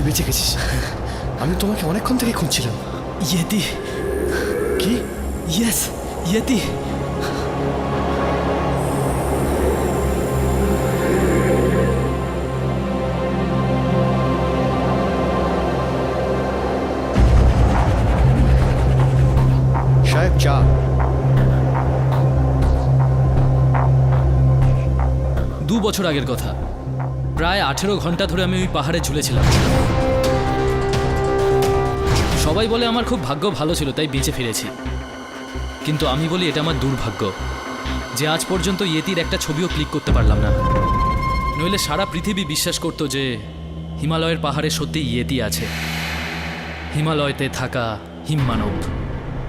বেঁচে গেছিস। আমি তোমাকে অনেকক্ষণ থেকে খুঁজছিলাম। ইয়েতি। কি? Yes, Yeti. সাহেব চা। দু বছর আগের কথা, প্রায় 18 ঘন্টা ধরে আমি ওই পাহাড়ে ঝুলেছিলাম। সবাই বলে আমার খুব ভাগ্য ভালো ছিল, তাই বেঁচে ফিরেছি। কিন্তু আমি বলি এটা আমার দুর্ভাগ্য যে আজ পর্যন্ত ইয়েতির একটা ছবিও ক্লিক করতে পারলাম না। নইলে সারা পৃথিবী বিশ্বাস করতো যে হিমালয়ের পাহাড়ে সত্যি ইয়েতি আছে, হিমালয়তে থাকা হিমমানব।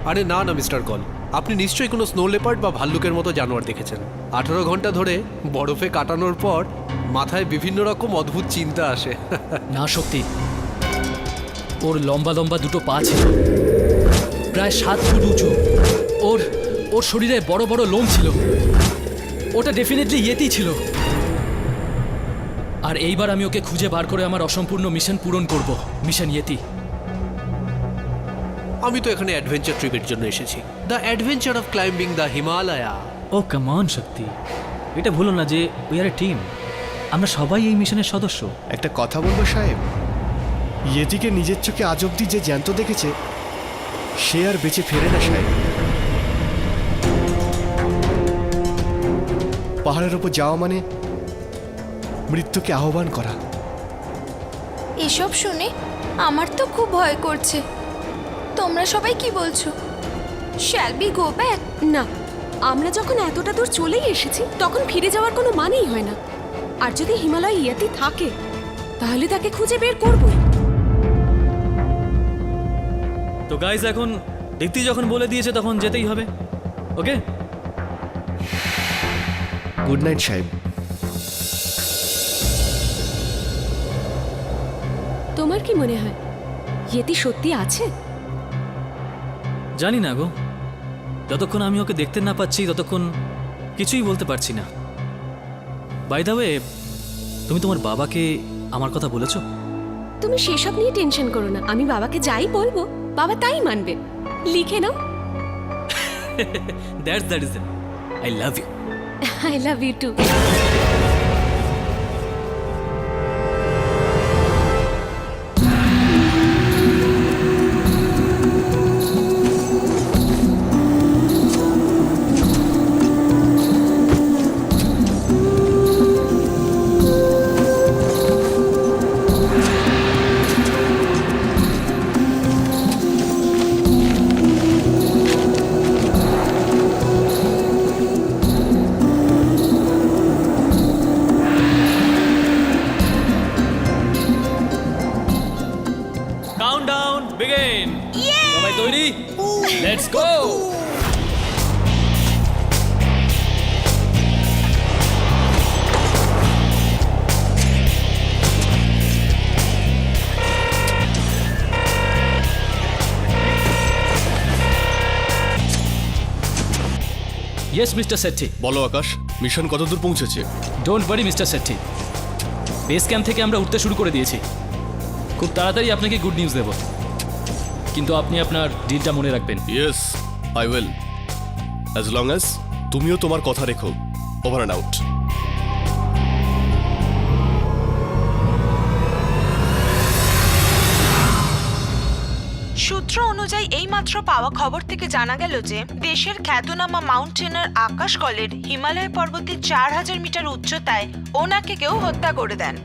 আরে না না মিস্টার কল, আপনি নিশ্চয়ই কোনো স্নো লেপার্ড বা ভাল্লুকের মতো জানোয়ার দেখেছেন। 18 ঘন্টা ধরে বরফে কাটানোর পর মাথায় বিভিন্ন রকম অদ্ভুত চিন্তা আসে। না সত্যি, ওর লম্বা লম্বা দুটো পা ছিল, প্রায় 7 ফুট উঁচু। ওর ওর শরীরে বড় বড় লোম ছিল। ওটা ডেফিনেটলি ইয়েতি ছিল। আর এইবার আমি ওকে খুঁজে বার করে আমার অসম্পূর্ণ মিশন পূরণ করব, মিশন ইয়েতি। আমি তো এখানে অ্যাডভেঞ্চার ট্রিপের জন্য এসেছি, the adventure of climbing the Himalaya. ও কামান শক্তি, এটা ভুলো না যে উই আর এ টিম। আমরা সবাই এই মিশনের সদস্য। একটা কথা বলবো সাহেব, ইয়েতিকে নিজের চোখে আজ অব্দি যে জ্যান্ত দেখেছে সে আর বেঁচে ফেরে না সাহেব। পাহাড়ের ওপর যাওয়া মানে মৃত্যুকে আহ্বান করা। এসব শুনে আমার তো খুব ভয় করছে। তোমরা সবাই কি বলছো? Shall be go back? না, আমরা যখন এতটা দূর চলেই এসেছি তখন ফিরে যাওয়ার কোনো মানেই হয় না। আর যদি হিমালয় ইয়েতি থাকে তাহলে তাকে খুঁজে বের করবো। তো গাইস, এখন দীপ্তি যখন বলে দিয়েছে তখন যেতেই হবে। ওকে, গুড নাইট সাহেব। তোমার কি মনে হয় ইয়েতি সত্যি আছে? জানি না গো, যতক্ষণ আমি ওকে দেখতে না পাচ্ছি ততক্ষণ কিছুই বলতে পারছি না। বাই দ্য ওয়ে, তুমি তোমার বাবাকে আমার কথা বলেছো? তুমি সেসব নিয়ে টেনশন করো না, আমি বাবাকে যাই বলবো বাবা তাই মানবে। লিখে নাও। That's the reason. I love you. I love you too. Countdown begin. সবাই তৈরি? Let's go. Yes mister Shetty. বলো আকাশ, মিশন কতদূর পৌঁছেছে? Don't worry mister Shetty, base camp থেকে আমরা উঠতে শুরু করে দিয়েছি। খুব তাড়াতাড়ি আপনাকে গুড নিউজ দেব, কিন্তু আপনি আপনার ডিলটা মনে রাখবেন। Yes, I will, as long as তুমিও তোমার কথা রেখো। Over and out. সূত্র অনুযায়ী এইমাত্র পাওয়া খবর থেকে জানা গেল যে দেশের খ্যাতনামা মাউন্টেনার আকাশ কলের হিমালয় পর্বতের 4000 মিটার উচ্চতায় ওনাকে কেউ হত্যা করে দেন।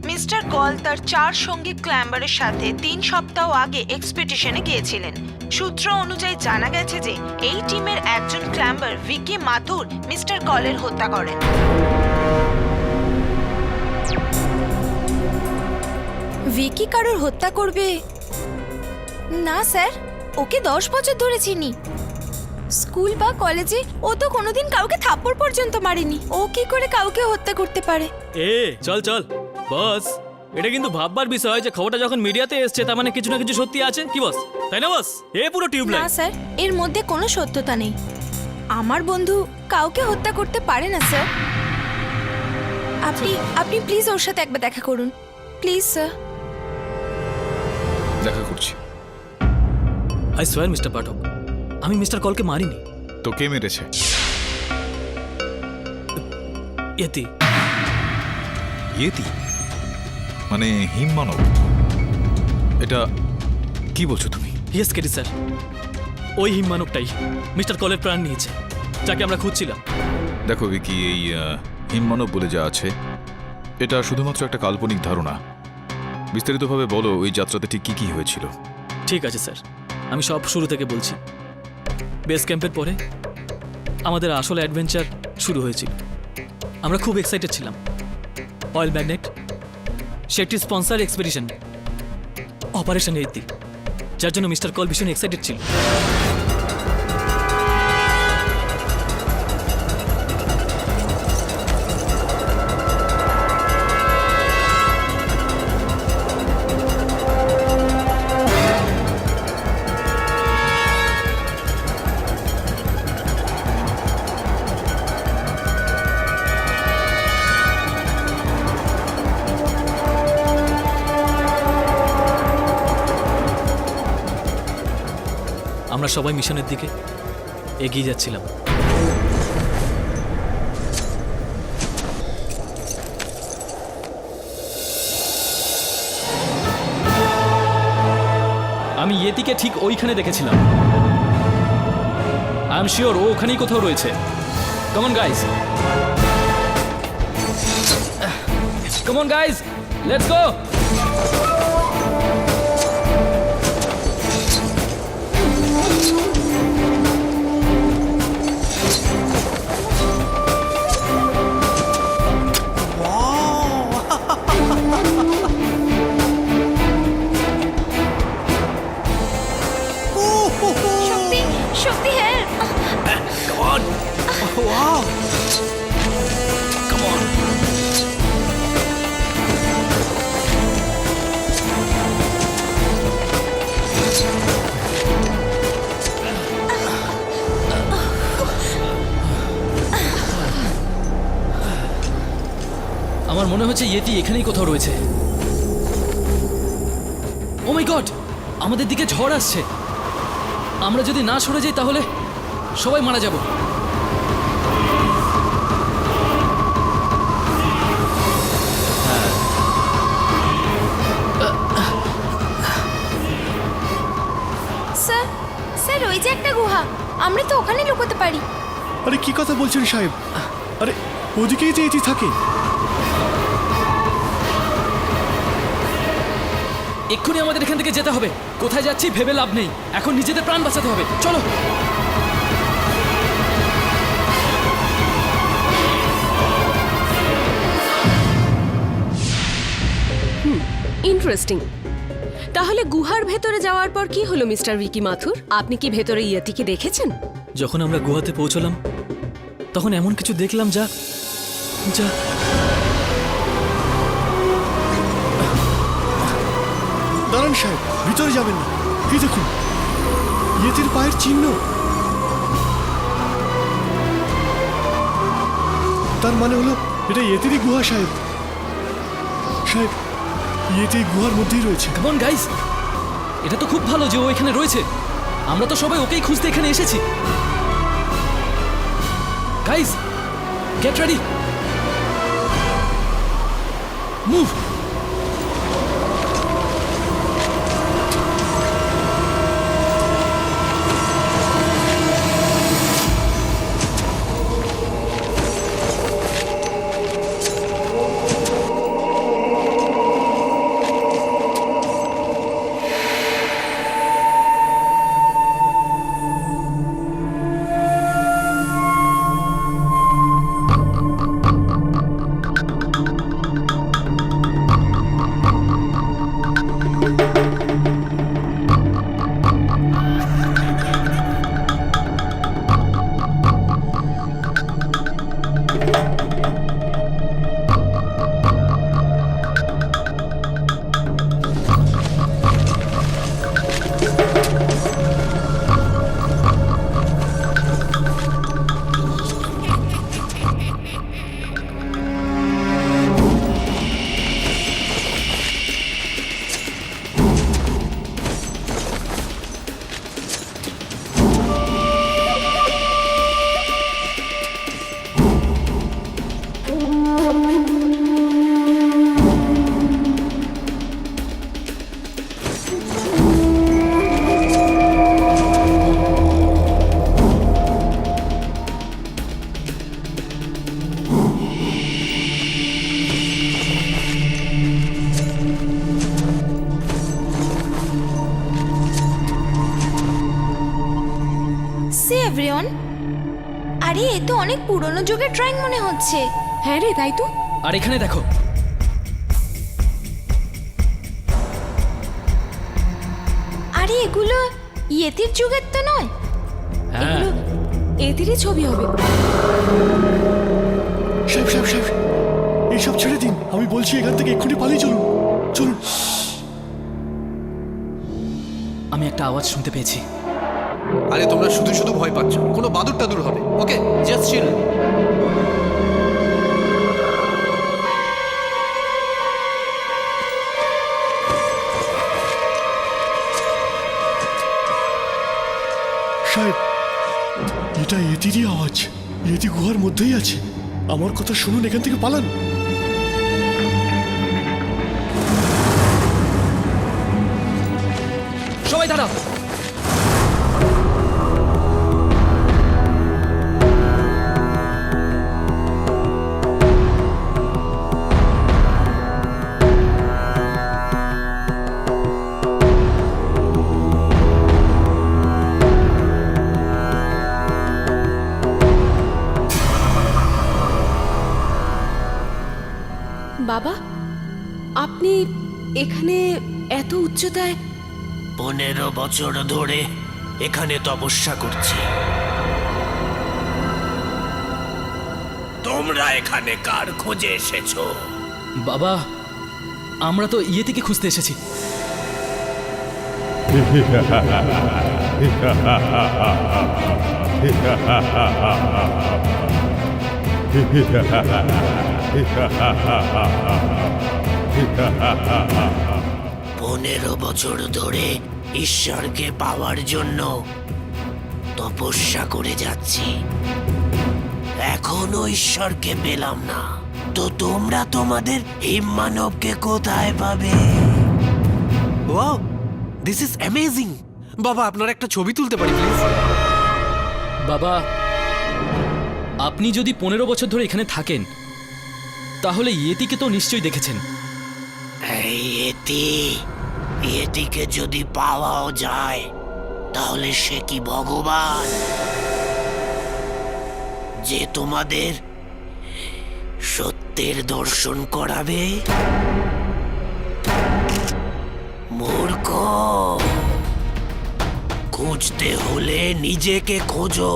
মিস্টার কল তার 4 সঙ্গী ক্লাইম্বারের সাথে 3 সপ্তাহ আগে এক্সপেডিশনে গিয়েছিলেন। সূত্র অনুযায়ী জানা গেছে যে এই টিমের একজন ক্লাইম্বার ভিকি মাথুর মিস্টার কলের হত্যা করেন। ভিকি কারোর হত্যা করবে না স্যার, ওকে 10 বছর ধরে চিনি। স্কুল বা কলেজে ও তো কোনোদিন কাউকে থাপ্পড় পর্যন্ত মারেনি। ও কি করে কাউকে হত্যা করতে পারে? চল চল বস, এটা কিন্তু ভাববার বিষয় যে খবরটা যখন মিডিয়াতে এসছে তার মানে কিছু না কিছু সত্যি আছে, কি বস? তাই না বস? পুরো না টিউবলাইট। স্যার, এর মধ্যে কোনো সত্যতা নেই। আমার বন্ধু কাউকে হত্যা করতে পারে না স্যার। আপনি প্লিজ ওর সাথে একবার দেখা করুন, প্লিজ স্যার। দেখা করছি। আই সোয়ার মিস্টার পাঠক, আমি মিস্টার কলকে মারিনি। তো কে মেরেছে? ইয়েতি। ইয়েতি মানে হিমমানব? এটা কি বলছো তুমি? ইয়েস কেটি স্যার, ওই হিমমানবটাই মিস্টার কলের প্রাণ নিয়েছে, যাকে আমরা খুঁজছিলাম। দেখো কি এই হিমমানব বলে যা আছে এটা শুধুমাত্র একটা কাল্পনিক ধারণা। বিস্তারিতভাবে বলো ওই যাত্রাতে ঠিক কি কি হয়েছিল। ঠিক আছে স্যার, আমি সব শুরু থেকে বলছি। বেস ক্যাম্পের পরে আমাদের আসল অ্যাডভেঞ্চার শুরু হয়েছিল। আমরা খুব এক্সাইটেড ছিলাম। অয়েল ম্যাগনেট, সেটি স্পন্সার এক্সপেডিশন অপারেশন ইয়েতি, যার জন্য মিস্টার কল ভীষণ এক্সাইটেড ছিল। আমরা সবাই মিশনের দিকে এগিয়ে যাচ্ছিলাম। আমি ইয়েতিকে ঠিক ওইখানে দেখেছিলাম। আই এম শিওর ও ওখানেই কোথাও রয়েছে। Come on guys, come on guys, let's go. Shakti, Shakti, হ্যাঁ। আমার মনে হচ্ছে ইয়েতি এখানেই কোথাও রয়েছে। ও মাই গড, আমাদের দিকে ঝড় আসছে। আমরা যদি না সরে যাই তাহলে সবাই মারা যাব। স্যার, স্যার ওই যে একটা গুহা, আমরা তো ওখানে লুকোতে পারি। আরে কি কথা বলছেন সাহেব? আরে ওদিকেই যে এটি থাকে। এক্ষুনি আমাদের এখান থেকে যেতে হবে। কোথায় যাচ্ছি ভেবে লাভ নেই, এখন নিজেদের প্রাণ বাঁচাতে হবে। চলো। ইন্টারেস্টিং। তাহলে গুহার ভেতরে যাওয়ার পর কি হলো মিস্টার ভিকি মাথুর? আপনি কি ভেতরে ইয়েতিকে দেখেছেন? যখন আমরা গুহাতে পৌঁছলাম তখন এমন কিছু দেখলাম যা যা দাঁড়ান সাহেব, ভিতরে যাবেন না। কি দেখুন, ইয়েতির পায়ের চিহ্ন। তার মানে হলো এটা ইয়েতিরই গুহা সাহেব। সাহেব, ইয়েতি গুহার মধ্যেই রয়েছে। কাম অন গাইস, এটা তো খুব ভালো যে ও এখানে রয়েছে। আমরা তো সবাই ওকেই খুঁজতে এখানে এসেছি। Guys, get ready, move. Say everyone, আরে এ তো অনেক পুরনো যুগের ড্রয়িং মনে হচ্ছে। হ্যাঁ রে, তাই তো। আর এখানে দেখো, আরে এগুলো ইয়েতির যুগের তো নয়। হ্যাঁ, এগুলো এদেরই ছবি হবে। সাহেব সাহেব সাহেব, এইসব ছেড়ে দিন, আমি বলছি এখান থেকে এক্ষুনি পালিয়ে চলুন, চলুন। আমি একটা আওয়াজ শুনতে পেয়েছি। আরে তোমরা শুধু শুধু ভয় পাচ্ছ, কোনো বাদুর টাদুর হবে। ওকে, জাস্ট চিল। সাহেব, এটা ইয়েতিরই আওয়াজ। ইয়েতি গুহার মধ্যেই আছে। আমার কথা শুনুন, এখান থেকে পালান। সবাই দাঁড়াও। বাবা, আপনি এখানে এত উচ্চতায়? 15 বছর ধরে এখানে তপস্যা করছি। তোমরা এখানে কার খোঁজে এসেছো? বাবা, আমরা তো ইয়েতিকে খুঁজতে এসেছি। পনেরো বছর ধরে ঈশ্বরকে পাওয়ার জন্য তপস্যা করে যাচ্ছি, এখনো ঈশ্বরকে পেলাম না। তো তোমরা তোমাদের হিমমানবকে কোথায় পাবে? Wow, this is amazing. বাবা, আপনার একটা ছবি তুলতে পারি প্লিজ? বাবা, আপনি যদি 15 বছর ধরে এখানে থাকেন, তাহলে ইয়েতিকে তো নিশ্চয়ই দেখেছেন। এই এটিকে যদি পাওয়াও যায়, তাহলে সে কি ভগবান যে তোমাদের সত্যের দর্শন করাবে? মূর্খ, খুঁজতে হলে নিজেকে খোঁজো,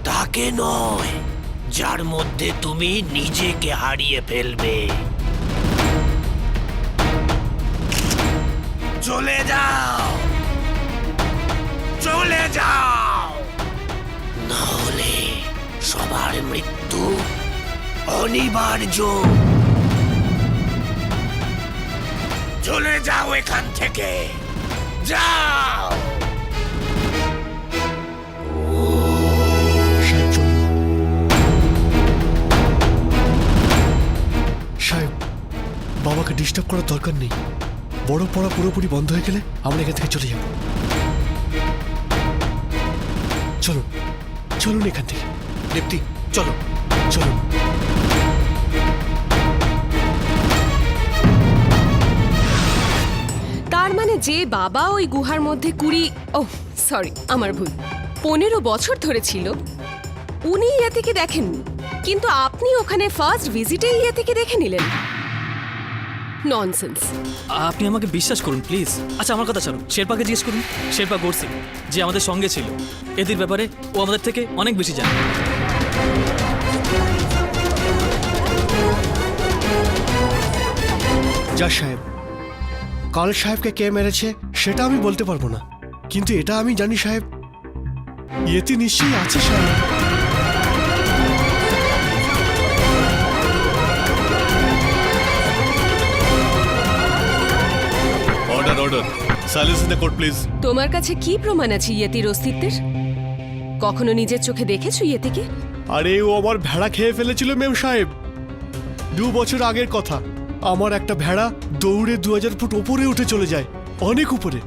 তাকে নয় যার মধ্যে তুমি নিজেকে হারিয়ে ফেলবে। চলে যাও, চলে যাও, না হলে সবার মৃত্যু অনিবার্য। চলে যাও এখান থেকে, যাও। সাহেব চলুন। সাহেব, বাবাকে ডিস্টার্ব করার দরকার নেই। বড় পড়া পুরোপুরি বন্ধ হয়ে গেলে আমরা এখান থেকে চলে যাব। চলুন চলুন এখান থেকে। দীপ্তি চলো। চলুন। তার মানে যে বাবা ওই গুহার মধ্যে 15 বছর ধরে ছিল, উনি ইয়াতিকে দেখেননি, কিন্তু আপনি ওখানে ফার্স্ট ভিজিটে ইয়াতিকে দেখে নিলেন। ননসেন্স। আপনি আমাকে বিশ্বাস করুন প্লিজ। আচ্ছা আমার কথা ছাড়ুন, শেরপাকে জিজ্ঞেস করুন। শেরপা গোরসি যে আমাদের সঙ্গে ছিল, এদের ব্যাপারে ও আমাদের থেকে অনেক বেশি জানে। যা সাহেব, কাল সাহেবকে কে মেরেছে সেটা আমি বলতে পারবো না, কিন্তু এটা আমি জানি সাহেব, ইয়েতি নিশ্চয়ই আছে সাহেব। Order order, silence in the court please. তোমার কাছে কি প্রমাণ আছে ইয়েতির অস্তিত্বের? কখনো নিজের চোখে দেখেছো ইয়েতিকে? আরে ও আমার ভেড়া খেয়ে ফেলেছিল মেম সাহেব, 2 বছর আগের কথা। আমার একটা ভেড়া দৌড়ে 2000 ফুট ওপরে উঠে চলে যায়, অনেক উপরে।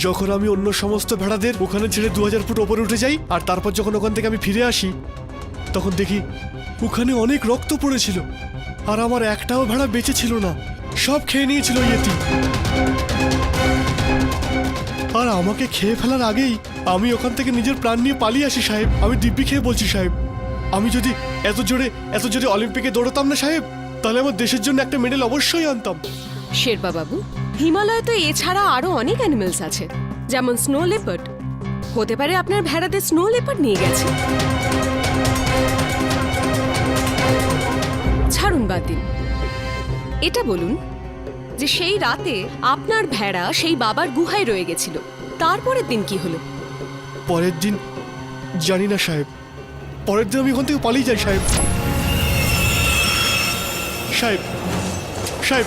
যখন আমি অন্য সমস্ত ভেড়াদের ওখানে ছেড়ে 2000 ফুট ওপরে উঠে যাই, আর তারপর যখন ওখান থেকে আমি ফিরে আসি, তখন দেখি ওখানে অনেক রক্ত পড়েছিল, আর আমার একটাও ভেড়া বেঁচে ছিল না, সব খেয়ে নিয়েছিল ইয়েতি। আর আমাকে খেয়ে ফেলার আগেই আমি ওখান থেকে নিজের প্রাণ নিয়ে পালিয়ে আসি সাহেব। আমি দিব্যি খেয়ে বলছি সাহেব, আমি যদি এত জোরে অলিম্পিকে দৌড়তাম না সাহেব, তাহলে আমার দেশের জন্য একটা মেডেল অবশ্যই আনতাম। শেরপা বাবু, হিমালয়ে তো এছাড়া আরো অনেক অ্যানিমেলস আছে, যেমন স্নো লেপার্ড। হতে পারে আপনার ভেড়াদের স্নো লেপার্ড নিয়ে গেছে। ছাড়ুন বাদ দিন, এটা বলুন যে সেই রাতে আপনার ভেড়া সেই বাবার গুহায় রয়ে গেছিল, তারপরের দিন কি হলো? পরের দিন জানি না সাহেব, পরের দিন আমি ওখান থেকে পালিয়ে যাই সাহেব। সাহেব সাহেব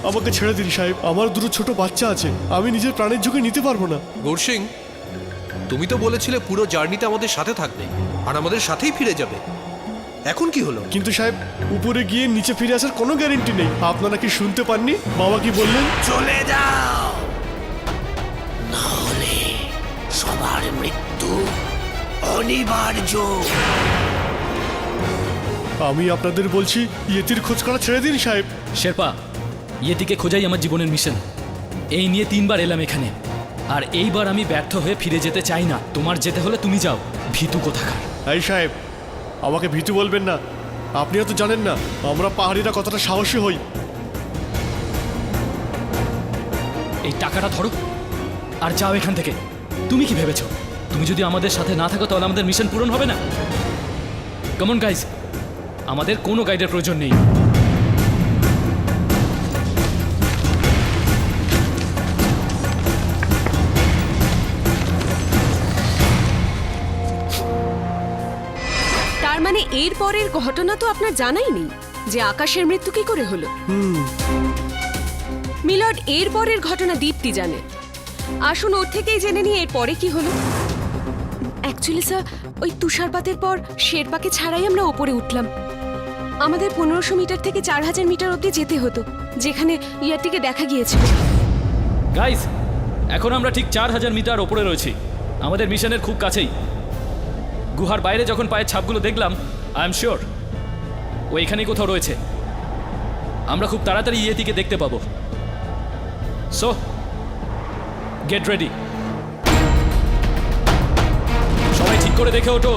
আমাকে ছেড়ে দিন সাহেব, আমার 2 ছোট বাচ্চা আছে, আমি নিজের প্রাণের ঝুঁকি নিতে পারবো না। গৌরসিং, তুমি তো বলেছিলে পুরো জার্নিতে আমাদের সাথে থাকবে আর আমাদের সাথেই ফিরে যাবে, এখন কি হলো? কিন্তু সাহেব, উপরে গিয়ে নিচে ফিরে আসার কোনো গ্যারেন্টি নেই। আপনারা কি শুনতে পাননি বাবা কি বললেন? চলে যাও, নাহলে সবার মৃত্যু অনিবার্য। আমি আপনাদের বলছি, ইয়েতির খোঁজ করা ছেড়ে দিন সাহেব। শেরপা, ইয়েতিকে খোঁজাই আমার জীবনের মিশন। এই নিয়ে 3 বার এলাম এখানে, আর এইবার আমি ব্যর্থ হয়ে ফিরে যেতে চাই না। তোমার যেতে হলে তুমি যাও, ভীতু কোথাকার। এই সাহেব, আমাকে ভীতু বলবেন না। আপনিও তো জানেন না আমরা পাহাড়িরা কতটা সাহসী হই। এই টাকাটা ধরো আর যাও এখান থেকে। তুমি কি ভেবেছো তুমি যদি আমাদের সাথে না থাকো তাহলে আমাদের মিশন পূরণ হবে না? কমন গাইজ, আমাদের কোনো গাইডের প্রয়োজন নেই। তার মানে এর পরের ঘটনা তো আপনার জানাই নেই, যে আকাশের মৃত্যু কি করে হলো। মিলর্ড, এর পরের ঘটনা দীপ্তি জানে। আসুন ওর থেকেই জেনে নিই এর পরে কি হলো। অ্যাকচুয়ালি স্যার, ওই তুষারপাতের পর শেরপাকে ছাড়াই আমরা ওপরে উঠলাম। আমাদের 1500 মিটার থেকে 4000 মিটার অবধি যেতে হতো, যেখানে ইয়াতিকে দেখা গিয়েছিল। গাইজ, এখন আমরা ঠিক 4000 মিটার ওপরে রয়েছি, আমাদের মিশনের খুব কাছেই। গুহার বাইরে যখন পায়ের ছাপগুলো দেখলাম, আই এম শিওর ও এখানেই কোথাও রয়েছে। আমরা খুব তাড়াতাড়ি ইয়েতিকে দেখতে পাবো। সো গেট রেডি, সবাই ঠিক করে দেখে ওঠো।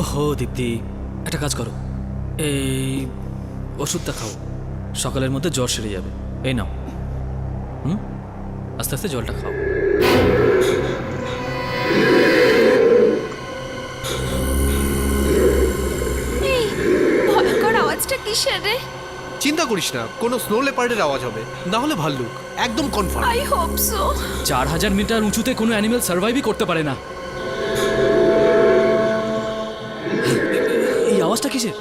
ওহো দীপ্তি, একটা কাজ করো, এই ওষুধটা খাও, সকালের মধ্যে জ্বর সেরে যাবে। এই নাও, আস্তে আস্তে জলটা খাও। এই ভয়ঙ্কর আওয়াজটা কিসের রে? চিন্তা করিস না, কোনো স্নো লেপার্ডের আওয়াজ হবে, না হলে ভাল্লুক, একদম confirm. I hope so. 4000 metre উঁচুতে কোনো অ্যানিমেল সার্ভাইভই করতে পারে না। এই আওয়াজটা কিসের?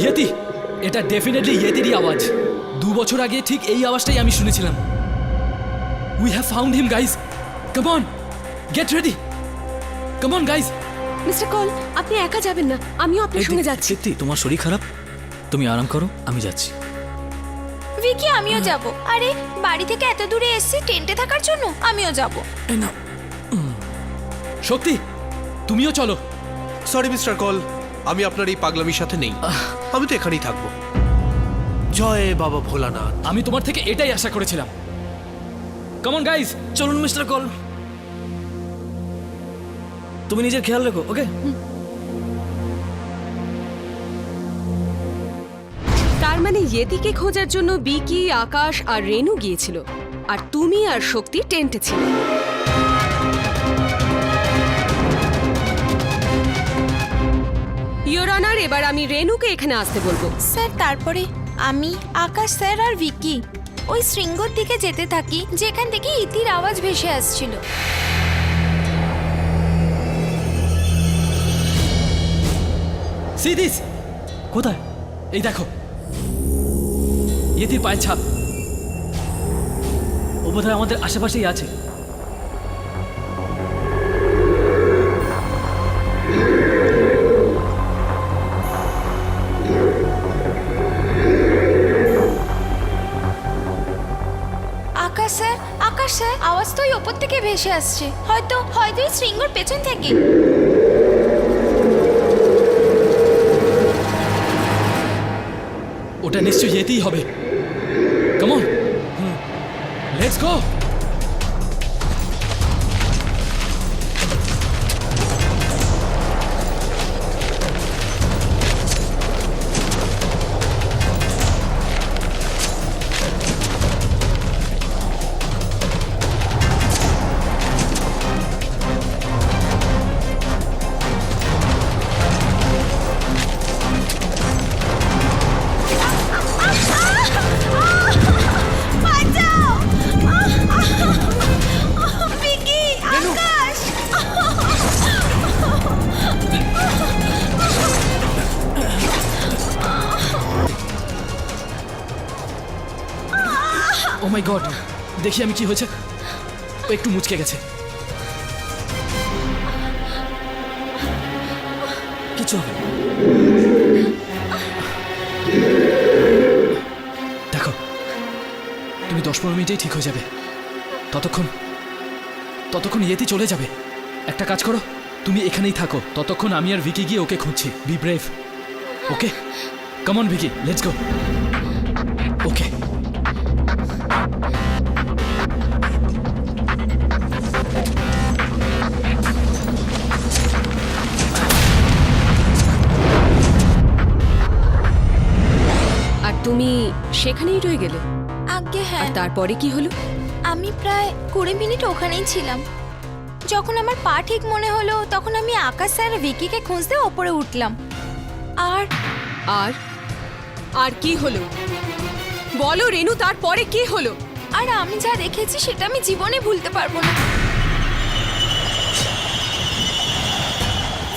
ইয়েতি, এটা ডেফিনেটলি ইয়েতিরই আওয়াজ। 2 বছর আগে ঠিক এই আওয়াজটাই আমি শুনেছিলাম। We have found him guys, come on, get ready, come on guys. Mister কল, আপনি একা যাবেন না, আমিও আপনার সঙ্গে যাচ্ছি। সত্যি তোমার শরীর খারাপ, তুমি আরাম করো, আমি যাচ্ছি। ভিকি আমিও যাব। আরে বাড়ি থেকে এত দূরে এসেছি টেন্টে থাকার জন্য, আমিও যাব। এই নাও। শক্তি, তুমিও চলো। সরি মিস্টার কল, আমি আপনার এই পাগলামির সাথে নেই, আমি তো এখানেই থাকবো। জয় বাবা ভোলানাথ। আমি তোমার থেকে এটাই আশা করেছিলাম। Come on guys. চলুন মিস্টার কল, তুমি নিজের খেয়াল রেখো, ওকে? তার মানে ইয়েতিকে খোঁজার জন্য বিকি, আকাশ আর রেনু গিয়েছিল, আর তুমি আর শক্তি টেন্টে ছিলে। ইয়োর অনার, এবার আমি রেনুকে এখানে আসতে বলবো। স্যার তারপরে আমি, আকাশ স্যার আর ভিকি ওই শৃঙ্গর দিকে যেতে থাকি যেখান থেকে ইতির আওয়াজ ভেসে আসছিল। See this? কোথায়? এই দেখো, ইয়েতির পায়ের ছাপ। ও বোধহয় আমাদের আশেপাশেই আছে। আকাশ স্যার আওয়াজ তো ওই ওপর থেকে ভেসে আসছে, হয়তো ওই শৃঙ্গর পেছন থেকে। ওটা নিশ্চয়ই ইয়েতিই হবে। Come on, let's go. বাঁচাও! ভিকি, আকাশ! ও মাই গড, দেখি আমি কি হয়েছে। ও একটু মুচকে গেছে। কিছু হবে না। দেখো, তুমি 10-15 মিনিটেই ঠিক হয়ে যাবে। ততক্ষণ ইয়েতি চলে যাবে। একটা কাজ করো, তুমি এখানেই থাকো, ততক্ষণ আমি আর ভিকি গিয়ে ওকে খুঁজছি। Be brave, okay? Come on Vicky, let's go. Okay. আর তুমি সেখানেই রয়ে গেলে? আজ্ঞে হ্যাঁ। আর তারপরে কি হলো? আমি প্রায় 20 মিনিট ওখানেই ছিলাম। যখন আমার পা ঠিক মনে হলো তখন আমি আকাশ স্যার আর ভিকিকে খুঁজতে ওপরে উঠলাম। আর আর আর কি হলো বলো রেনু, তারপরে কি হলো? আর আমি যা দেখেছি সেটা আমি জীবনে ভুলতে পারবো না।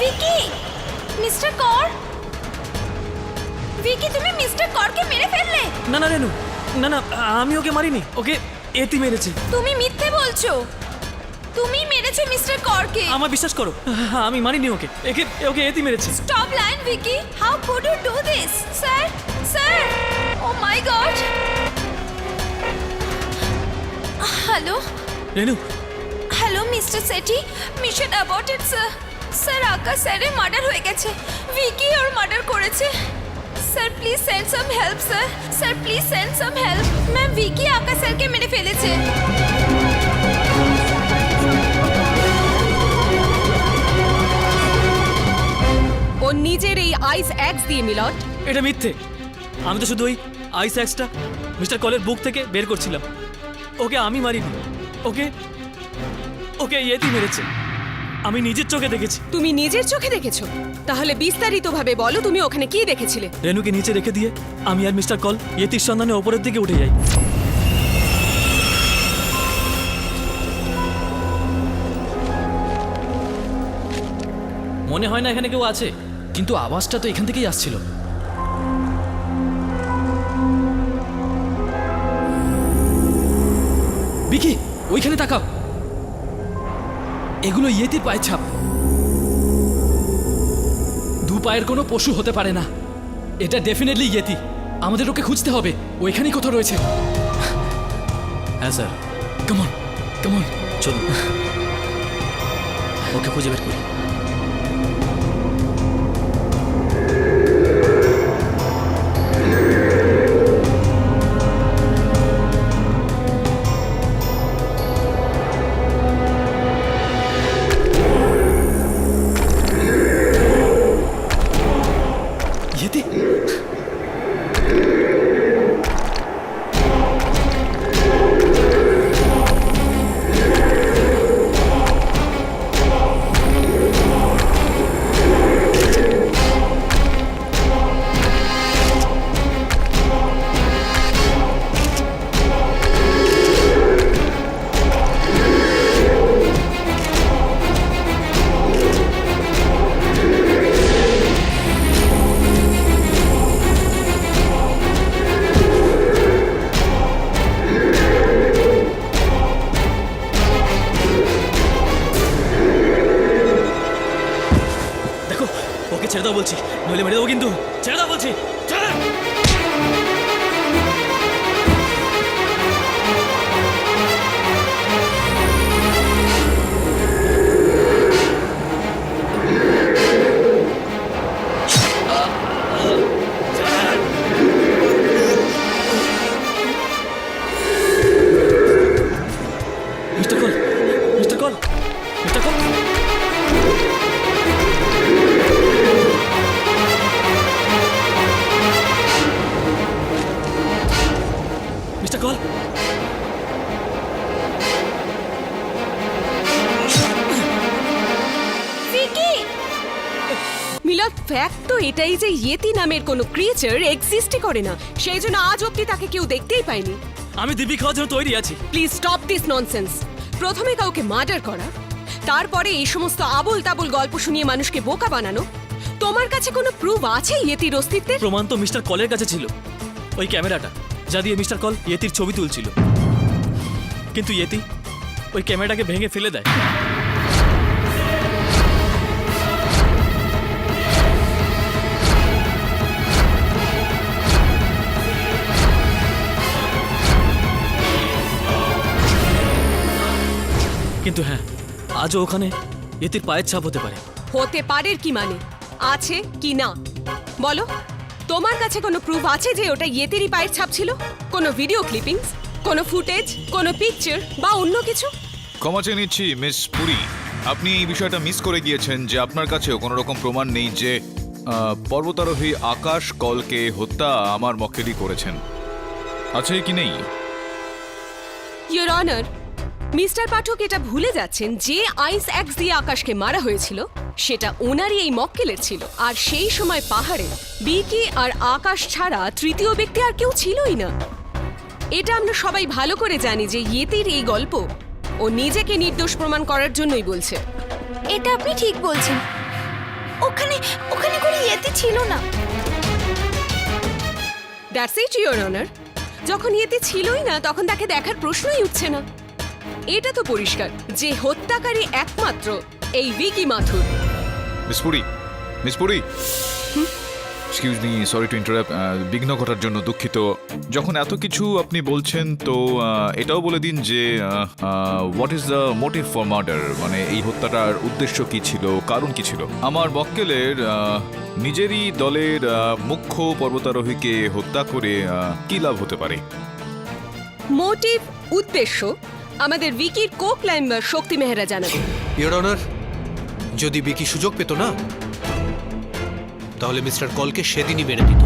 ভিকি, মিস্টার কর! ভিকি, তুমি মিস্টার করকে মেরে ফেললে? না না রেনু, না না, আমি ওকে মারিনি, ওকে এতি মেরেছে। তুমি মিথ্যে বলছো। তুমি মেরেছো মিস্টার করকে। আমার বিশ্বাস করো, আমি মারিনি ওকে, ওকে এতি মেরেছে। Stop lying, Vicky. How could you do this? Sir, sir. Oh my God. Hello, Renu, hello, Mr. Sethi. Mission aborted, sir. Sir, আকাশ স্যারের মার্ডার হয়ে গেছে। ভিকি ওর মার্ডার করেছে। Sir, please send some help, sir. Sir, please send some help. Ma'am, Vicky Akash স্যারকে মেরে ফেলেছে। ও নিজের এই আইস অ্যাক্স দিয়ে মিলট। এটা মিথ্যে। আমি তো শুধু ওই আইস অ্যাক্সটা মিস্টার কলের বুক থেকে বের করছিলাম। ওকে আমি মারিনি, ওকে ইয়েতি মেরেছে। আমি নিজের চোখে দেখেছি। তুমি নিজের চোখে দেখেছো? তাহলে বিস্তারিতভাবে বলো তুমি ওখানে কি দেখেছিলে। রেনুকে নিচে রেখে দিয়ে আমি আর মিস্টার কল ইয়েতির সন্ধানে ওপরের দিকে উঠে যাই। মনে হয় না এখানে কেউ আছে, কিন্তু আওয়াজটা তো এখান থেকেই আসছিল। বিকি, ওইখানে তাকাও। এগুলো ইয়েতির পায়ের ছাপ। দু পায়ের কোনো পশু হতে পারে না। এটা ডেফিনেটলি ইয়েতি। আমাদের ওকে খুঁজতে হবে। ওইখানেই কোথাও রয়েছে। হ্যাঁ স্যার, কামন কামন। চলুন ওকে খুঁজে বের করি। ইয়েতি, দেখো ওকে ছেড়ে দাও বলছি, নইলে মেরে দেবো কিন্তু। ছেড়ে দাও বলছি, ছেড়ে দাও। Mister Kaul, mister Kaul, mister Kaul. Mister Kaul, Vicky, Milan, fact তো এটাই যে ইয়েতি নামের কোনো ক্রিয়েচার এক্সিস্টই করে না। সেই জন্য আজ অব্দি তাকে কেউ দেখতেই পায়নি। আমি দিব্যি খাওয়ার জন্য তৈরি আছি। Please stop this nonsense. প্রথমে কাউকে মার্ডার করা, তারপরে এই সমস্ত আবোল তাবোল গল্প শুনিয়ে মানুষকে বোকা বানানো। তোমার কাছে কোনো প্রুফ আছে ইয়েতির অস্তিত্বের? প্রমাণ তো মিস্টার কলের কাছে ছিল, ওই ক্যামেরাটা যা দিয়ে মিস্টার কল ইয়েতির ছবি তুলছিল। কিন্তু ইয়েতি ওই ক্যামেরাটাকে ভেঙে ফেলে দেয়। কিন্তু হ্যাঁ, আজও ওখানে ইয়েতির পায়ের ছাপ হতে পারে। হতে পারে কি মানে? আছে কি না বলো। তোমার কাছে কোনো প্রুফ আছে যে ওটা ইয়েতিরই পায়ের ছাপ ছিল? কোনো ভিডিও ক্লিপিংস, কোনো ফুটেজ, কোনো পিকচার বা অন্য কিছু? ক্ষমা চেয়ে নিচ্ছি মিস পুরী, আপনি এই বিষয়টা মিস করে গিয়েছেন যে আপনার কাছেও কোনো রকম প্রমাণ নেই যে পর্বতারোহী আকাশ কলকে হত্যা আমার মক্কেলই করেছেন। আছে কি নেই? ইয়োর অনার, মিস্টার পাঠক এটা ভুলে যাচ্ছেন যে আইস অ্যাক্স দিয়ে আকাশকে মারা হয়েছিল সেটা ওনারই এই মক্কেলের ছিল। আর সেই সময় পাহাড়ে বিকি আর আকাশ ছাড়া তৃতীয় ব্যক্তি আর কেউ ছিলই না। এটা আমরা সবাই ভালো করে জানি যে ইয়েতির এই গল্প ও নিজেকে নির্দোষ প্রমাণ করার জন্যই বলছে। এটা আপনি ঠিক বলছেন। ওখানে ওখানে কোনো ইয়েতি ছিল না। That's it your honour. যখন ইয়েতি ছিলই না তখন তাকে দেখার প্রশ্নই উঠছে না। এটা তো পরিষ্কার যে হত্যাকারী একমাত্র এই Vicky Mathur. Miss Puri, miss Puri, excuse me, sorry to interrupt, বিঘ্ন ঘটার জন্য দুঃখিত। যখন এত কিছু আপনি বলছেন তো এটাও বলে দিন যে what is the motive for murder, মানে এই হত্যাটার উদ্দেশ্য কি ছিল, কারণ কি ছিল? আমার মক্কেলের নিজেরই দলের মুখ্য পর্বতারোহীকে হত্যা করে কি লাভ হতে পারে? মোটিভ, উদ্দেশ্য আমাদের ভিকির কো ক্লাইম্বার শক্তি মেহরা জানাবে। ইয়োর অনার, যদি বিকি সুযোগ পেত না তাহলে মিস্টার কলকে সেদিনই মেরে দিত।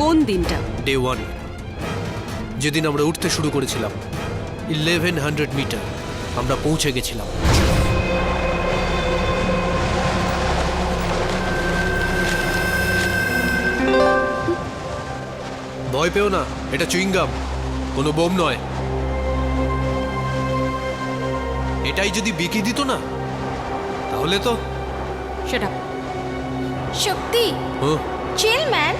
কোন দিনটা? ডে 1, যেদিন আমরা উঠতে শুরু করেছিলাম 1100 মিটার আমরা পৌঁছে গেছিলাম। ভয় পেও না, এটা চুইংগাম, কোনো বোম নয়। এটাই যদি বিকি দিত না তাহলে তো সেটা শক্তি, হুঁ, চিল ম্যান।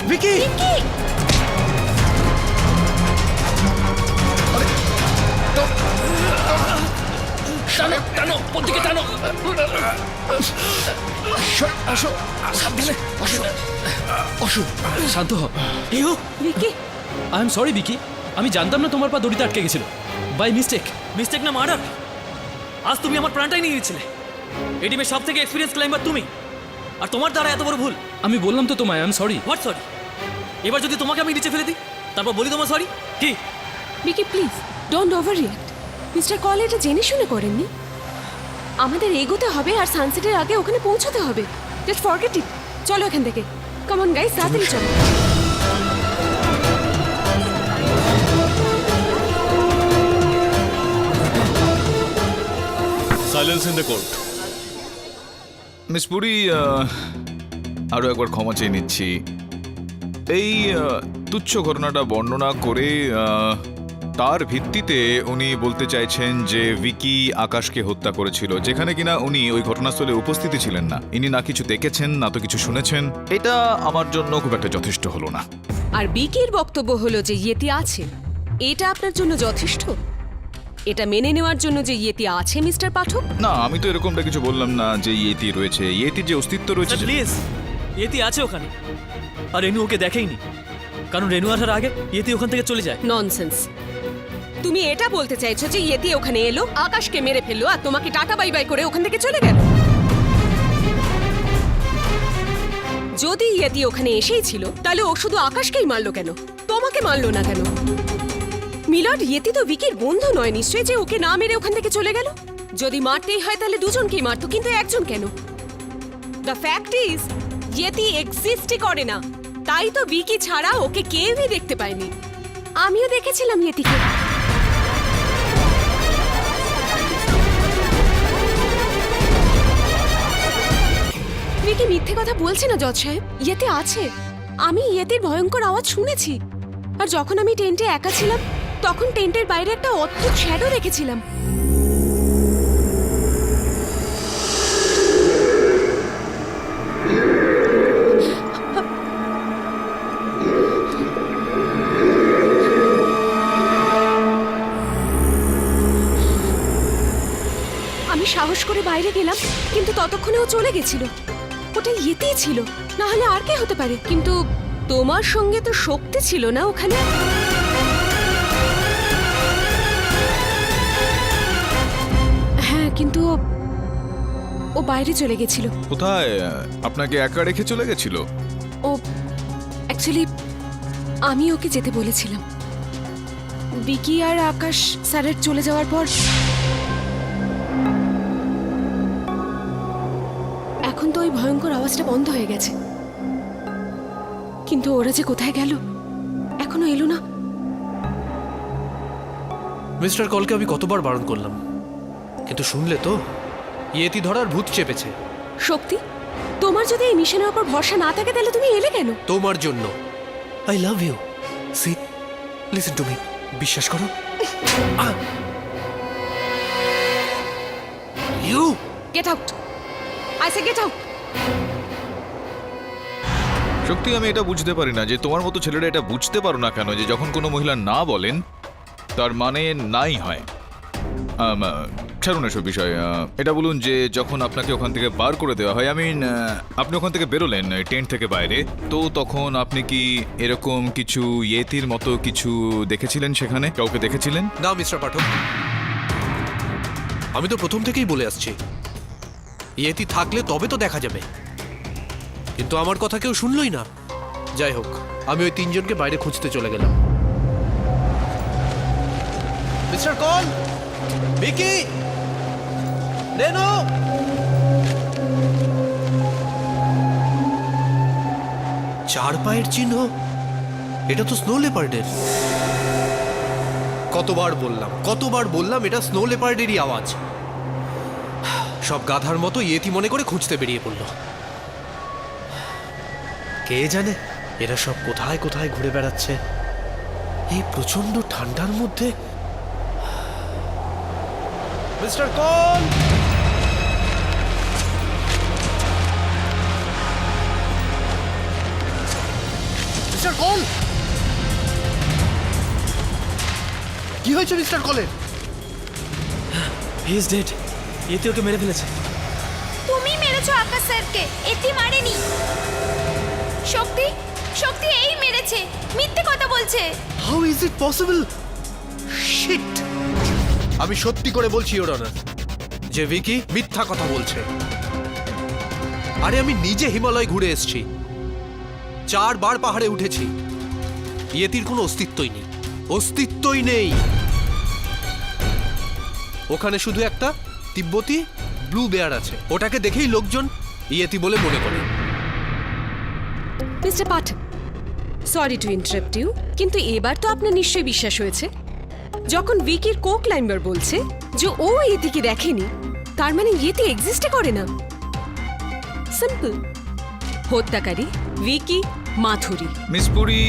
বিকি কি? টানো টানো প্রত্যেকে টানো। শান্ত হ। ভিকি, আই এম সরি বিকি, আমি জানতাম না তোমার পা দড়িতে আটকে গেছিল, বাই মিস্টেক। মিস্টেক না মার্ডার। আজ তুমি আমার প্রাণটাই নিয়ে গেছিলে। এই টিমের সব থেকে এক্সপিরিয়েন্স ক্লাইম্বার তুমি, আর তোমার দ্বারা এত বড় ভুল। আমি বললাম তো তোমায়, I am sorry. What sorry? এবার যদি তোমাকে আমি নিচে ফেলে দিই, তারপর বলি তোমার সরি কি? Vicky please don't over react. Mister call এটা জেনে শুনে করেননি। আমাদের এগোতে হবে আর সানসেটের আগে ওখানে পৌঁছতে হবে। Just forget it. চলো এখান থেকে, কাম অন গাইস, তাড়াতাড়ি চলো। Silence in the court. Miss Puri, আরও একবার ক্ষমা চেয়ে নিচ্ছি। এই তুচ্ছ ঘটনাটা বর্ণনা করে তার ভিত্তিতে উনি বলতে চাইছেন যে ভিকি আকাশকে হত্যা করেছিল, যেখানে কিনা উনি ওই ঘটনাস্থলে উপস্থিতি ছিলেন না। ইনি না কিছু দেখেছেন না তো কিছু শুনেছেন। এটা আমার জন্য খুব একটা যথেষ্ট হলো না। আর বিকির বক্তব্য হলো যে ইয়েতি আছে, এটা আপনার জন্য যথেষ্ট? এটা মেনে নেওয়ার জন্য যে ইয়েতি আছে মিস্টার পাঠক? না, আমি তো এরকমটা কিছু বললাম না যে ইয়েতি রয়েছে। ইয়েতির যে অস্তিত্ব রয়েছে প্লিজ, ইয়েতি আছে ওখানে, আর রেনু ওকে দেখেইনি, কারণ রেনু আসার আগে ইয়েতি ওখান থেকে চলে যায়। ননসেন্স। তুমি এটা বলতে চাইছো যে ইয়েতি ওখানে এলো, আকাশকে মেরে ফেললো, আর তোমাকে টাটা বাই বাই করে ওখান থেকে চলে গেল? যদি ইয়েতি ওখানে এসেই ছিল, তাহলে ও শুধু আকাশকেই মারলো কেন, তোমাকে মারলো না কেন? মিলর্ড, ইয়েতি তো ভিকির বন্ধু নয় নিশ্চয়ই যে ওকে না মেরে ওখান থেকে চলে গেল। যদি মারতেই হয় তাহলে দুজনকেই মারতো, কিন্তু একজন কেন? দ্য ফ্যাক্ট ইজ ইয়েতি এক্সিস্টই করে না, তাই তো ভিকি ছাড়া ওকে কেউই দেখতে পায়নি। আমিও দেখেছিলাম ইয়েতিকে। ভিকি মিথ্যে কথা বলছে না জজ সাহেব, ইয়েতে আছে। আমি ইয়েতির ভয়ঙ্কর আওয়াজ শুনেছি, আর যখন আমি টেন্টে একা ছিলাম তখন টেন্টের বাইরে একটা অদ্ভুত শ্যাডো দেখেছিলাম। আমি সাহস করে বাইরে গেলাম, কিন্তু ততক্ষণে ও চলে গেছিল। ওটা ইয়েতেই ছিল, না হলে আর কে হতে পারে? কিন্তু তোমার সঙ্গে তো শক্তি ছিল না ওখানে। হ্যাঁ, কিন্তু ও বাইরে চলে গেছিল। কোথায়? আপনাকে একা রেখে চলে গেছিল? ও অ্যাকচুয়ালি আমি ওকে যেতে বলেছিলাম। বিকি আর আকাশ স্যারের চলে যাওয়ার পর এখন তো ওই ভয়ঙ্কর আওয়াজটা বন্ধ হয়ে গেছে, কিন্তু ওরা যে কোথায় গেল এখনো এলো না। মিস্টার কলকে আমি কতবার বারণ করলাম, কিন্তু শুনলে তো? ইয়েতি ধরার ভূত চেপেছে। শক্তি, তোমার যদি এই মিশনের উপর ভরসা না থাকে তাহলে তুমি এলে কেন? তোমার জন্য। I love you. See, listen to me, বিশ্বাস করো। You get out, I say get out. সত্যি আমি এটা বুঝতে পারি না যে তোমার মতো ছেলেরা এটা বুঝতে পারো না কেন যে যখন কোনো মহিলা না বলেন তার মানে নাই হয়। ছাড়ুন এসব বিষয়। এটা বলুন যে যখন আপনাকে ওখান থেকে বার করে দেওয়া হয়, আপনি ওখান থেকে বেরোলেন টেন্ট থেকে বাইরে, তো তখন আপনি কি এরকম কিছু ইয়েতির মতো কিছু দেখেছিলেন? সেখানে কাউকে দেখেছিলেন? না মিস্টার পাঠক, আমি তো প্রথম থেকেই বলে আসছি ইয়েতি থাকলে তবে তো দেখা যাবে, কিন্তু আমার কথা কেউ শুনলই না। যাই হোক, আমি ওই তিনজনকে বাইরে খুঁজতে চলে গেলাম। মিস্টার কল, ভিকি, রেনু, চার পায়ের চিহ্ন, এটা তো স্নো লেপার্ডের। কতবার বললাম এটা স্নো লেপার্ডেরই আওয়াজ। সব গাধার মতো ইয়েতি মনে করে খুঁজতে বেরিয়ে পড়ল। কে জানে এরা সব কোথায় কোথায় ঘুরে বেড়াচ্ছে এই প্রচন্ড ঠান্ডার মধ্যে। মিস্টার কল, মিস্টার কল, কি হয়েছে মিস্টার কলের? He is dead. ইয়েতি ওকে মেরে ফেলেছে। তুমি মেরেছো আকাশ স্যারকে, এটি মারেনি। শক্তি, শক্তি এই মেরেছে, মিথ্যে কথা বলছে। How is it possible? Shit! আমি সত্যি করে বলছি ইওর অনার যে ভিকি মিথ্যা কথা বলছে। আরে আমি নিজে হিমালয় ঘুরে এসেছি, 4 বার পাহাড়ে উঠেছি। ইয়েতির কোনো অস্তিত্বই নেই, অস্তিত্বই নেই। ওখানে শুধু একটা তিব্বতী ব্লু বেয়ার আছে, ওটাকে দেখেই লোকজন ইয়েতি বলে মনে করে। Mister Pathak, sorry to interrupt you, কিন্তু এবার তো আপনার নিশ্চয়ই বিশ্বাস হয়েছে। যখন ভিকির কো ক্লাইম্বার বলছে যে ও ইয়েতিকে দেখেনি, তার মানে ইয়েতি এক্সিস্টই করে না। সিম্পল। হত্যাকারী ভিকি মাথুরি। মিস পুরী,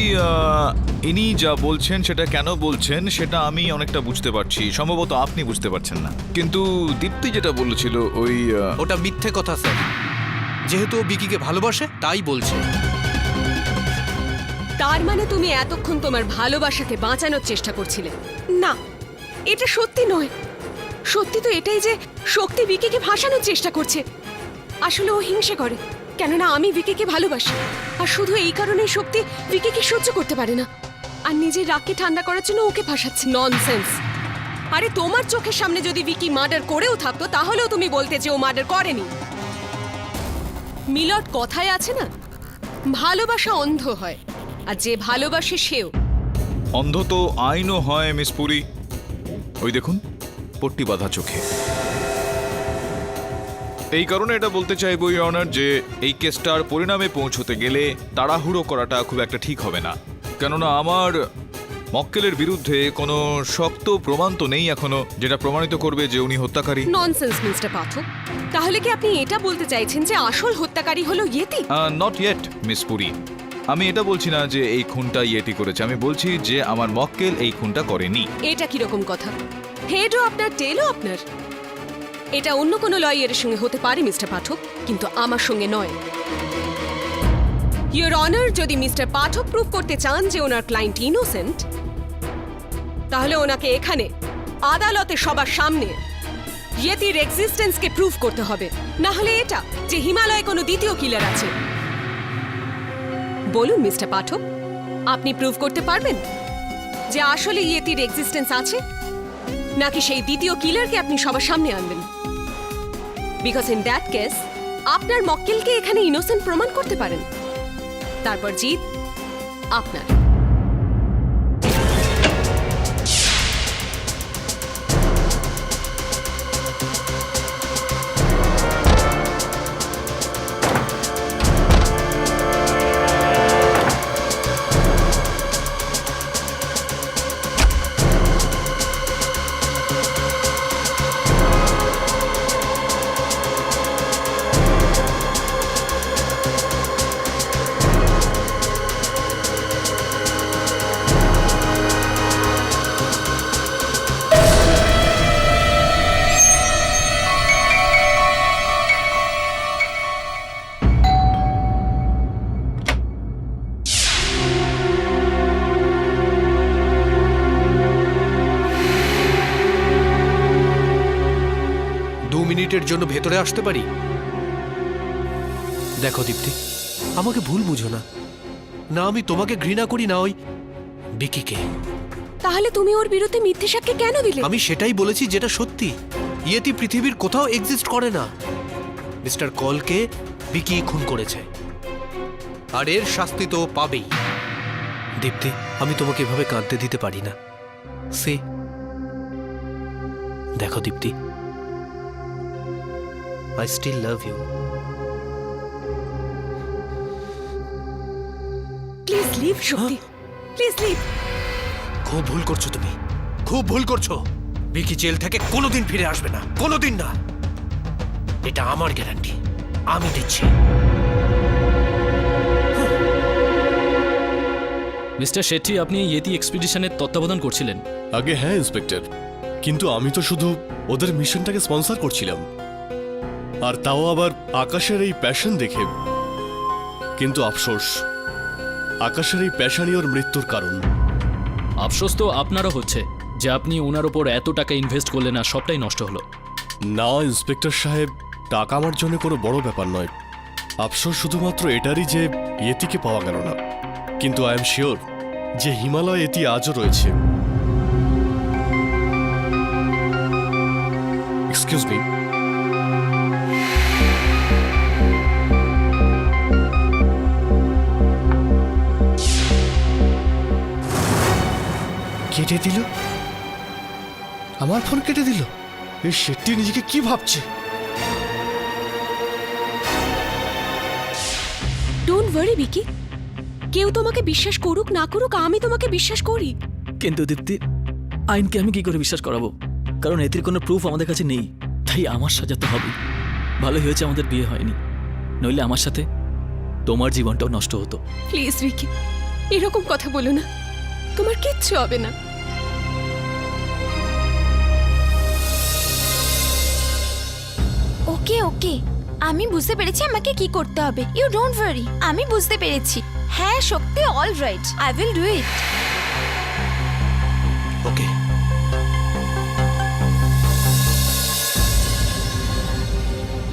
ইনি যা বলছেন সেটা কেন বলছেন সেটা আমি অনেকটা বুঝতে পারছি, সম্ভবত আপনি বুঝতে পারছেন না। কিন্তু দীপ্তি যেটা বলেছিল ওই ওটা মিথ্যে কথা স্যার। যেহেতু ও বিকিকে ভালোবাসে তাই বলছে। তার মানে তুমি এতক্ষণ তোমার ভালোবাসাকে বাঁচানোর চেষ্টা করছিলে? না, এটা সত্যি নয়। সত্যি তো এটাই যে শক্তি ভিকিকে ফাঁসানোর চেষ্টা করছে। আসলে ও হিংসে করে, কেননা আমি ভিকিকে ভালোবাসি। আর শুধু এই কারণেই শক্তি ভিকিকে সহ্য করতে পারে না, আর নিজের রাগকে ঠান্ডা করার জন্য ওকে ফাঁসাচ্ছে। ননসেন্স। আরে তোমার চোখের সামনে যদি ভিকি মার্ডার করেও থাকতো, তাহলেও তুমি বলতে যে ও মার্ডার করেনি। মিলট কথায় আছে না, ভালোবাসা অন্ধ হয়, আর যে ভালোবাসে সেও। অন্ধ তো আইনও হয় মিস পুরী। ওই দেখুন, পট্টি বাঁধা চোখে। এই কারণে এটা বলতে চাইব ইওর অনার যে এই কেসটার পরিণামে পৌঁছতে গেলে তাড়াহুড়ো করাটা খুব একটা ঠিক হবে না, কেননা আমার মক্কেলের বিরুদ্ধে কোনো শক্ত প্রমাণ তো নেই এখনো যেটা প্রমাণিত করবে যে উনি হত্যাকারী। ননসেন্স মিস্টার পাঠক, তাহলে কি আপনি এটা বলতে চাইছেন যে আসল হত্যাকারী হলো Yeti? Not yet miss Puri. আমি এটা বলছি না যে এই খুনটা ইয়েতি করেছে, আমি বলছি যে আমার মক্কেল এই খুনটা করেনি। এটা কিরকম কথা? হেডও আপনার, টেলও আপনার। এটা অন্য কোনো লয়ারের সঙ্গে হতে পারে মিস্টার পাঠক, কিন্তু আমার সঙ্গে নয়। ইওর অনার, যদি মিস্টার পাঠক প্রুভ করতে চান যে ওনার ক্লায়েন্ট ইনোসেন্ট, তাহলে ওনাকে এখানে আদালতে সবার সামনে ইয়েতির এক্সিস্টেন্সকে প্রুভ করতে হবে। না হলে এটা যে হিমালয়ে কোনো দ্বিতীয় কিলার আছে। বলুন মিস্টার পাঠক, আপনি প্রুভ করতে পারবেন যে আসলে ইয়েতির এক্সিস্টেন্স আছে, নাকি সেই দ্বিতীয় কিলারকে আপনি সবার সামনে আনবেন? বিকজ ইন দ্যাট কেস আপনার মক্কেলকে এখানে ইনোসেন্ট প্রমাণ করতে পারেন, তারপর জিত আপনার। মিনিটের জন্য ভেতরে আসতে পারি? দেখো দীপ্তি, আমাকে ভুল বুঝো না। না আমি তোমাকে ঘৃণা করি, না ওই বিকিকে। তাহলে তুমি ওর বিরুদ্ধে মিথ্যে সাক্ষ্য কেন দিলে? আমি সেটাই বলেছি যেটা সত্যি। ইয়েতি পৃথিবীর কোথাও এক্সিস্ট করে না। মিস্টার কলকে বিকি খুন করেছে, আর এর শাস্তি তো পাবেই। দীপ্তি, আমি তোমাকে এভাবে কাঁদতে দিতে পারি না। সে দেখো Dipti, I still love you. Please leave Shakti, please leave. খুব ভুল করছো তুমি, খুব ভুল করছো। ভিকি জেল থেকে কোনোদিন ফিরে আসবে না, কোনোদিন না। এটা আমার গ্যারান্টি, আমি দিচ্ছি। মিস্টার শেট্টি, আপনি এই ইয়েতি এক্সপিডিশনের তত্ত্বাবধান করছিলেন। আগে হ্যাঁ ইন্সপেক্টর, কিন্তু আমি তো শুধু ওদের মিশনটাকে স্পন্সর করছিলাম, আর তাও আবার আকাশের এই প্যাশন দেখে। কিন্তু আফসোস, আকাশের এই প্যাশনই ওর মৃত্যুর কারণ। আফসোস তো আপনারও হচ্ছে যে আপনি ওনার ওপর এত টাকা ইনভেস্ট করলেন আর সবটাই নষ্ট হলো। না ইন্সপেক্টর সাহেব, টাকা আমার জন্য কোনো বড় ব্যাপার নয়। আফসোস শুধুমাত্র এটারই যে ইয়েতিকে পাওয়া গেল না। কিন্তু আই এম শিওর যে হিমালয় ইয়েতি আজও রয়েছে। এক্সকিউজ মি, কেটে দিল, আমার ফোন কেটে দিল। এই শেট্টি নিজেকে কি ভাবছে? ডোন্ট ওয়ারি ভিকি, কেউ তোমাকে বিশ্বাস করুক না করুক, আমি তোমাকে বিশ্বাস করি। কিন্তু দীপ্তি, আইনকে আমি কি করে বিশ্বাস করাবো? কারণ এটির কোনো প্রুফ আমাদের কাছে নেই, তাই আমার সাজাতে হবে। ভালোই হয়েছে আমাদের বিয়ে হয়নি, নইলে আমার সাথে তোমার জীবনটাও নষ্ট হতো। প্লিজ ভিকি, এরকম কথা বলো না, তোমার কিচ্ছু হবে না। ওকে ওকে, আমি বুঝতে পেরেছি আমাকে কি করতে হবে। ইউ ডোন্ট ওয়ারি, আমি বুঝতে পেরেছি। হ্যাঁ Shakti, all right, I will do it. Okay,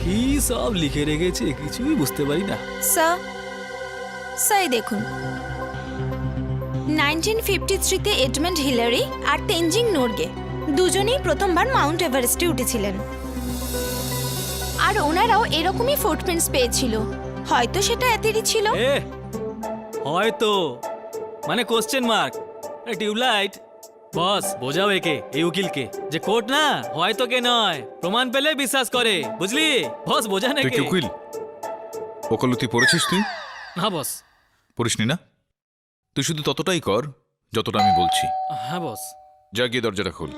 কি সব লিখে রেখেছে কিছুই বুঝতে পারি না। স্যার, স্যার দেখুন, 1953-তে এডমন্ড হিলারি আর তেনজিং নোরগে দুজনেই প্রথমবার মাউন্ট এভারেস্টে উঠেছিলেন, আর ওনারাও এরকমই ফুটপ্রিন্টস পেয়েছিল। হয়তো সেটা এতেরই ছিল। এ হয়তো মানে কোশ্চেন মার্ক, টিউবলাইট। বস বোঝাও একে, এই উকিলকে, যে কোর্ট না হয়তো কে নয়, প্রমাণ পেলে বিশ্বাস করে, বুঝলি? বস বোঝা তুই নাকি? কি উকিল? ওকালতি পড়েছিস তুই? হ্যাঁ বস। পড়িসনি না? তুই শুধু ততটাই কর যতটা আমি বলছি। হ্যাঁ বস। যা গিয়ে দরজাটা খোল।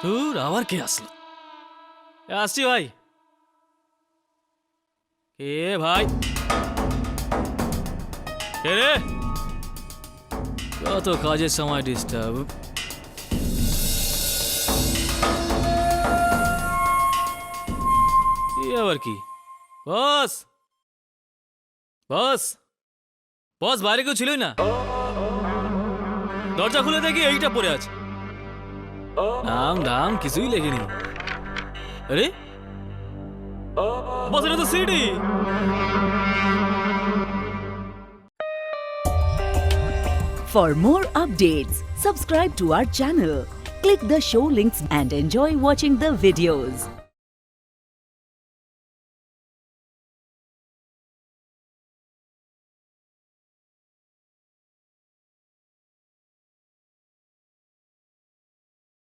তোর আবার কে আসলো? আসছি ভাই। এ ভাই, কে রে? কত কাজের সময় ডিস্টার্ব। আবার কি? বস বস বস, বাইরে কেউ ছিলই না। দরজা খুলে দেখি এইটা পড়ে আছে, নাম দাম কিছুই লেখেনি। আরে বস, এটা তো CD. For more updates, subscribe to our channel, click the show links and enjoy watching the videos.